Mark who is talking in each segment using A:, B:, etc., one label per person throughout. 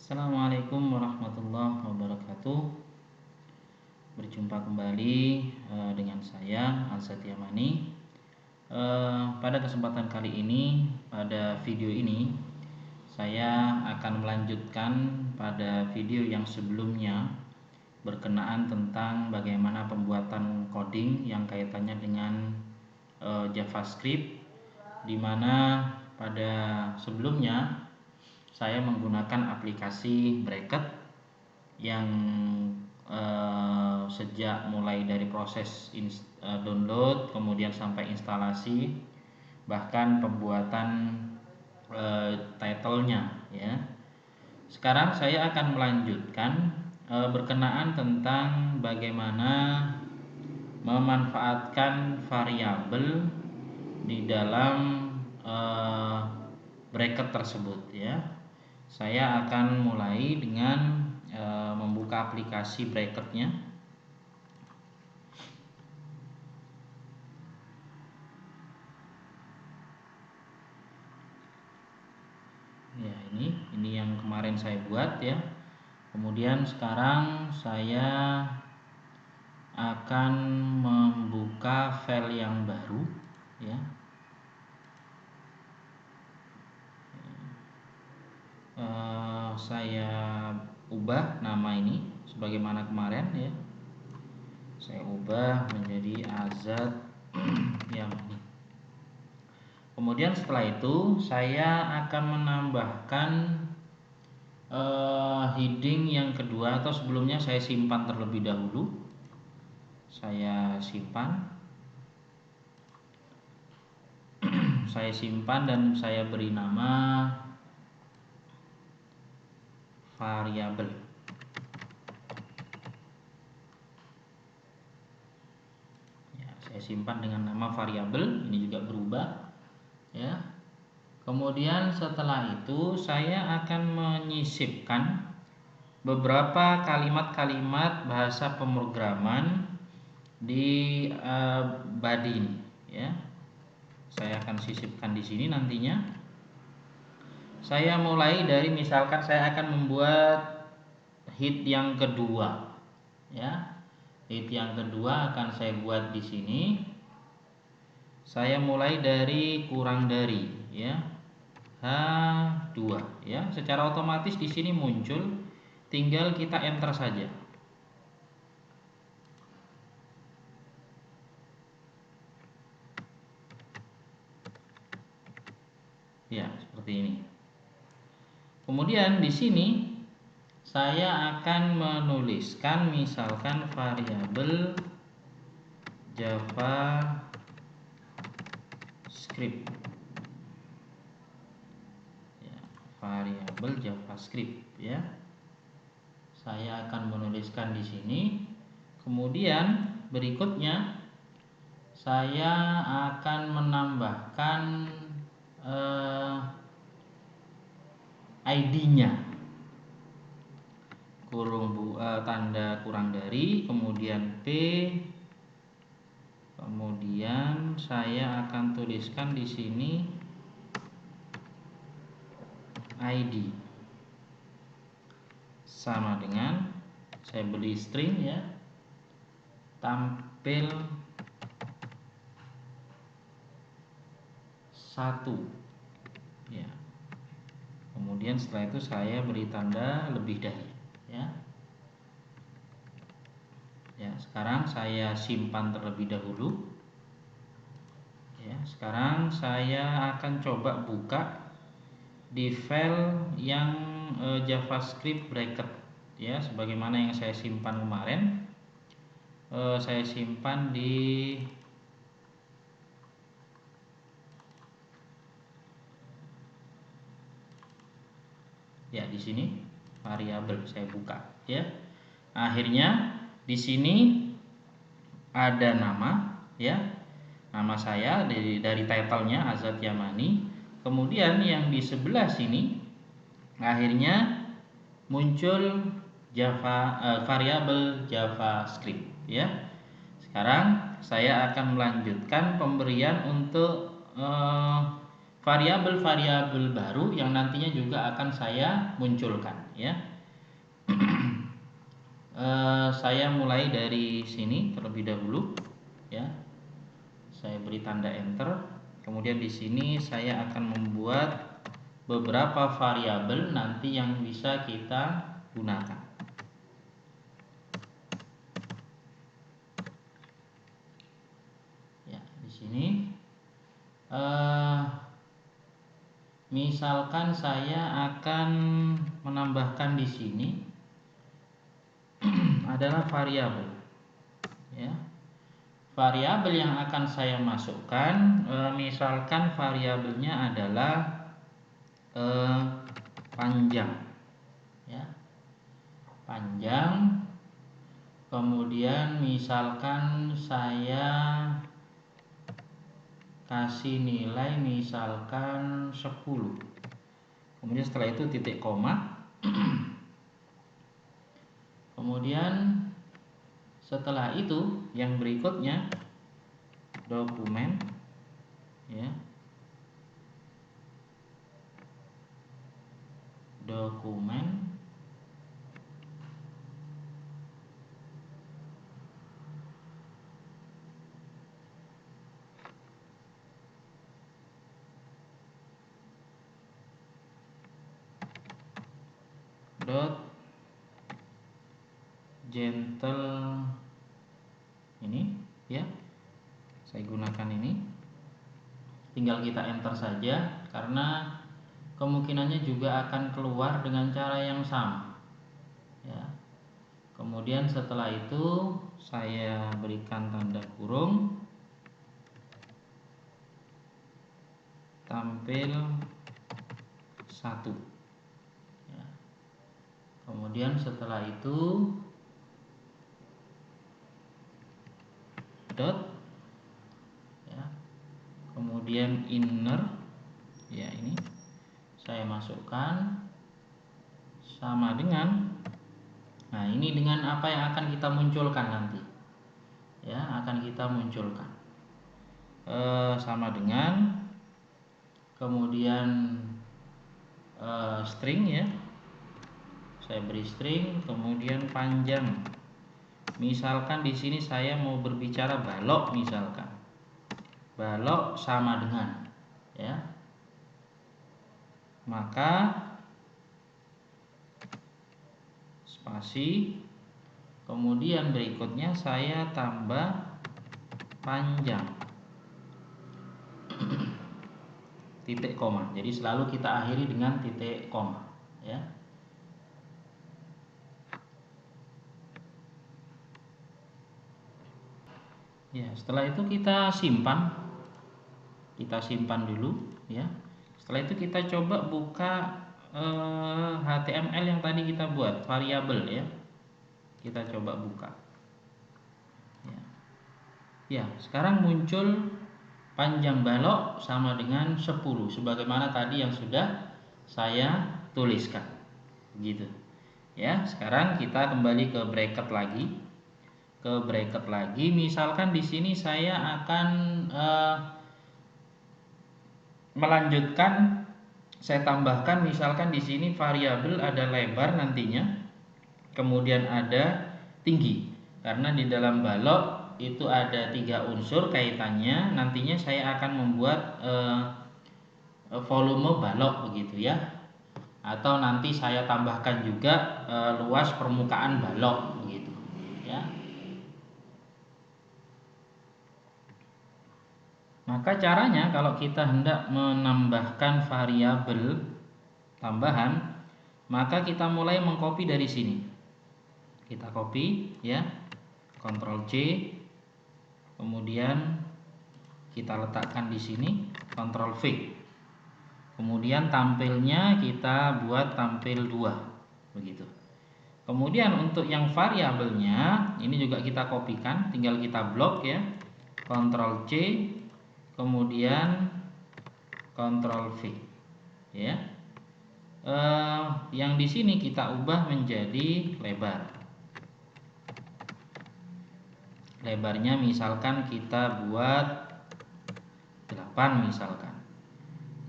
A: Assalamualaikum warahmatullahi wabarakatuh. Berjumpa kembali dengan saya Alzat Yamani. Pada kesempatan kali ini, pada video ini saya akan melanjutkan pada video yang sebelumnya berkenaan tentang bagaimana pembuatan coding yang kaitannya dengan JavaScript, di mana pada sebelumnya saya menggunakan aplikasi Bracket yang sejak mulai dari proses download, kemudian sampai instalasi, bahkan pembuatan title-nya ya. Sekarang saya akan melanjutkan berkenaan tentang bagaimana memanfaatkan variabel di dalam bracket tersebut ya. Saya akan mulai dengan membuka aplikasi bracketnya. Ya, ini yang kemarin saya buat ya. Kemudian sekarang saya akan membuka file yang baru ya. Saya ubah nama ini sebagaimana kemarin ya. Saya ubah menjadi Azat Yamani. Kemudian setelah itu saya akan menambahkan heading yang kedua, atau sebelumnya saya simpan terlebih dahulu. Saya simpan. Saya simpan dan saya beri nama variabel. Ya, saya simpan dengan nama variabel. Ini juga berubah ya. Kemudian setelah itu saya akan menyisipkan beberapa kalimat-kalimat bahasa pemrograman di body ini ya. Saya akan sisipkan di sini nantinya. Saya mulai dari, misalkan saya akan membuat head yang kedua ya. Head yang kedua akan saya buat di sini. Saya mulai dari kurang dari ya, H2 ya. Secara otomatis di sini muncul, tinggal kita enter saja. Ya, seperti ini. Kemudian di sini saya akan menuliskan misalkan variabel JavaScript. Ya, variabel JavaScript ya. Saya akan menuliskan di sini. Kemudian berikutnya saya akan menambahkan ID-nya. Tanda kurang dari, kemudian P, kemudian saya akan tuliskan di sini ID sama dengan, saya beri string ya, tampil 1 ya. Kemudian setelah itu saya beri tanda lebih dari ya. Ya, sekarang saya simpan terlebih dahulu. Ya, sekarang saya akan coba buka di file yang JavaScript bracket ya, sebagaimana yang saya simpan kemarin. Saya simpan di ya, di sini variabel, saya buka ya. Akhirnya di sini ada nama ya, nama saya dari title-nya Azat Yamani. Kemudian yang di sebelah sini akhirnya muncul variabel JavaScript ya. Sekarang saya akan melanjutkan pemberian untuk variabel-variabel baru yang nantinya juga akan saya munculkan, ya. Saya mulai dari sini terlebih dahulu, ya. Saya beri tanda enter. Kemudian di sini saya akan membuat beberapa variabel nanti yang bisa kita gunakan. Ya, di sini misalkan saya akan menambahkan di sini adalah variabel, ya. Variabel yang akan saya masukkan, misalkan variabelnya adalah panjang, ya, panjang. Kemudian misalkan saya kasih nilai misalkan 10. Kemudian setelah itu titik koma. Kemudian setelah itu yang berikutnya dokumen, ya, dokumen dot gentle ini, ya, saya gunakan ini. Tinggal kita enter saja karena kemungkinannya juga akan keluar dengan cara yang sama, ya. Kemudian setelah itu saya berikan tanda kurung, tampil 1, ya. Kemudian setelah itu dot, ya, kemudian inner, ya, ini saya masukkan sama dengan, nah ini dengan apa yang akan kita munculkan nanti, ya, akan kita munculkan sama dengan, kemudian string, ya, saya beri string, kemudian panjang. Misalkan di sini saya mau berbicara balok, misalkan balok sama dengan, ya, maka spasi, kemudian berikutnya saya tambah panjang, titik koma. Jadi selalu kita akhiri dengan titik koma, ya. Ya, setelah itu kita simpan dulu, ya. Setelah itu kita coba buka HTML yang tadi kita buat variabel, ya. Kita coba buka, ya. Ya, sekarang muncul panjang balok sama dengan 10 sebagaimana tadi yang sudah saya tuliskan, begitu, ya. Sekarang kita kembali ke bracket lagi. Misalkan di sini saya akan melanjutkan, saya tambahkan misalkan di sini variabel ada lebar nantinya, kemudian ada tinggi, karena di dalam balok itu ada 3 unsur kaitannya. Nantinya saya akan membuat volume balok, begitu, ya, atau nanti saya tambahkan juga luas permukaan balok, begitu, ya. Maka caranya kalau kita hendak menambahkan variabel tambahan, maka kita mulai mengcopy dari sini. Kita copy, ya, Ctrl C, kemudian kita letakkan di sini, Ctrl V. Kemudian tampilnya kita buat tampil 2, begitu. Kemudian untuk yang variabelnya ini juga kita kopikan, tinggal kita blok, ya, Ctrl C, kemudian Ctrl V, ya. Yang di sini kita ubah menjadi lebar. Lebarnya misalkan kita buat 8 misalkan.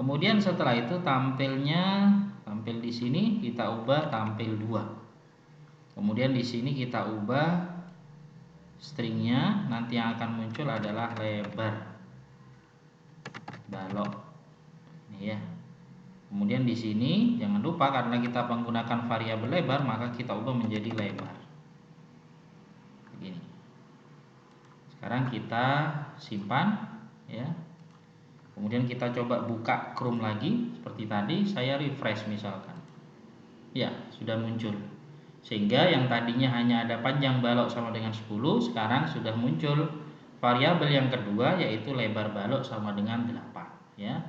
A: Kemudian setelah itu tampil di sini kita ubah tampil 2. Kemudian di sini kita ubah stringnya, nanti yang akan muncul adalah lebar balok. Ini ya. Kemudian di sini jangan lupa karena kita menggunakan variabel lebar, maka kita ubah menjadi lebar. Begini. Sekarang kita simpan ya. Kemudian kita coba buka Chrome lagi seperti tadi, saya refresh misalkan. Ya, sudah muncul. Sehingga yang tadinya hanya ada panjang balok sama dengan 10, sekarang sudah muncul variabel yang kedua yaitu lebar balok sama dengan 8 ya.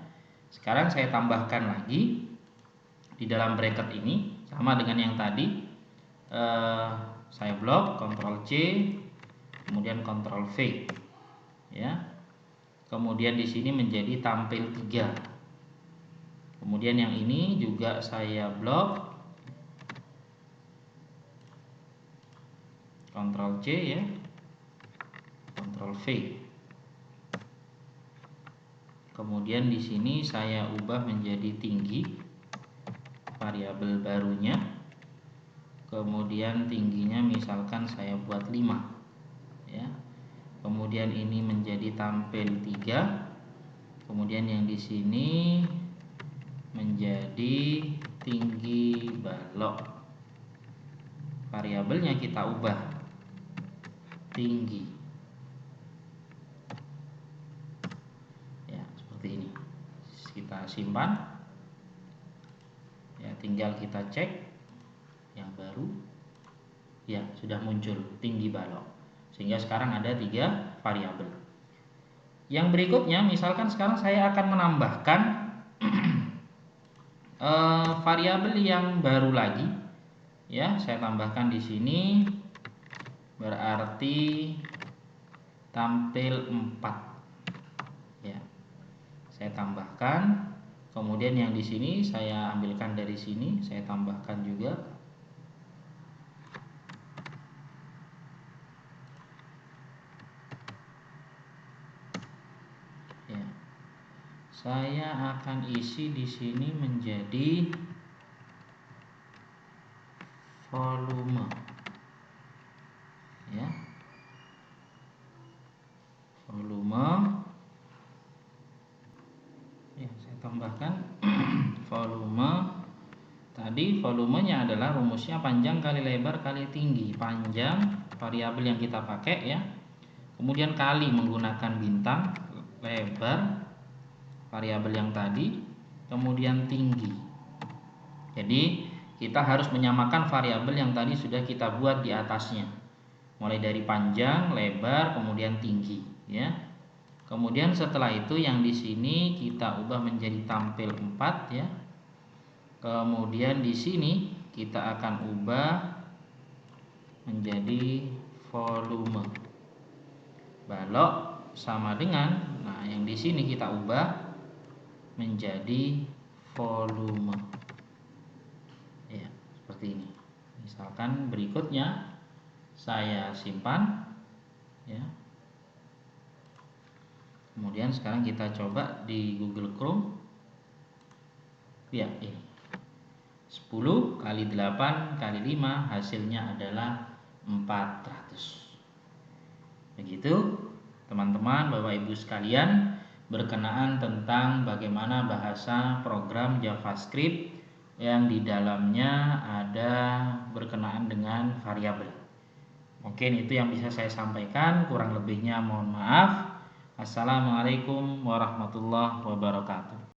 A: Sekarang saya tambahkan lagi di dalam bracket ini sama dengan yang tadi. Saya blok Ctrl C kemudian Ctrl V ya. Kemudian di sini menjadi tampil 3. Kemudian yang ini juga saya blok Ctrl C ya, Ctrl V. Kemudian di sini saya ubah menjadi tinggi variabel barunya. Kemudian tingginya misalkan saya buat 5 ya. Kemudian ini menjadi tampil 3. Kemudian yang di sini menjadi tinggi balok. Variabelnya kita ubah tinggi. Ya, seperti ini. Kita simpan. Ya, tinggal kita cek yang baru. Ya, sudah muncul tinggi balok. Sehingga sekarang ada 3 variabel. Yang berikutnya misalkan sekarang saya akan menambahkan variabel yang baru lagi. Ya, saya tambahkan di sini berarti tampil 4. Ya. Saya tambahkan. Kemudian yang di sini saya ambilkan dari sini, saya tambahkan juga. Saya akan isi di sini menjadi volume ya. Volume ya, saya tambahkan volume. Tadi volumenya adalah rumusnya panjang kali lebar kali tinggi. Panjang variabel yang kita pakai ya. Kemudian kali menggunakan bintang, lebar variabel yang tadi, kemudian tinggi. Jadi kita harus menyamakan variabel yang tadi sudah kita buat di atasnya. Mulai dari panjang, lebar, kemudian tinggi ya. Kemudian setelah itu yang di sini kita ubah menjadi tampil 4 ya. Kemudian di sini kita akan ubah menjadi volume. Balok sama dengan, nah yang di sini kita ubah menjadi volume ya, seperti ini. Misalkan berikutnya saya simpan ya. Kemudian sekarang kita coba di Google Chrome ya. Ini 10 kali 8 kali 5 hasilnya adalah 400. Begitu teman-teman, Bapak Ibu sekalian, berkenaan tentang bagaimana bahasa program JavaScript yang di dalamnya ada berkenaan dengan variabel. Mungkin itu yang bisa saya sampaikan, kurang lebihnya mohon maaf. Assalamualaikum warahmatullahi wabarakatuh.